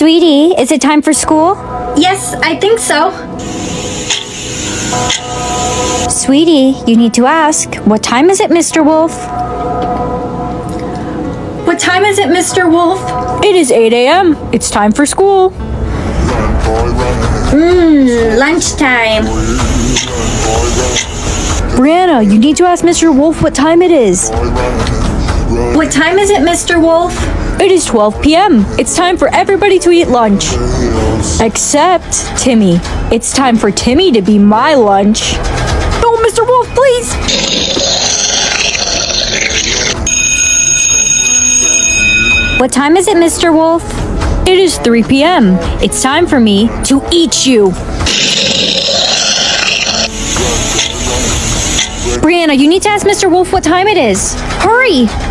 Sweetie, is it time for school? Yes, I think so. Sweetie, you need to ask, what time is it, Mr. Wolf? What time is it, Mr. Wolf? It is 8 a.m. It's time for school. Lunchtime. Brianna, you need to ask Mr. Wolf what time it is. What time is it, Mr. Wolf? It is 12 p.m. It's time for everybody to eat lunch. Except Timmy. It's time for Timmy to be my lunch. No, Mr. Wolf, please! What time is it, Mr. Wolf? It is 3 p.m. It's time for me to eat you. Brianna, you need to ask Mr. Wolf what time it is. Hurry!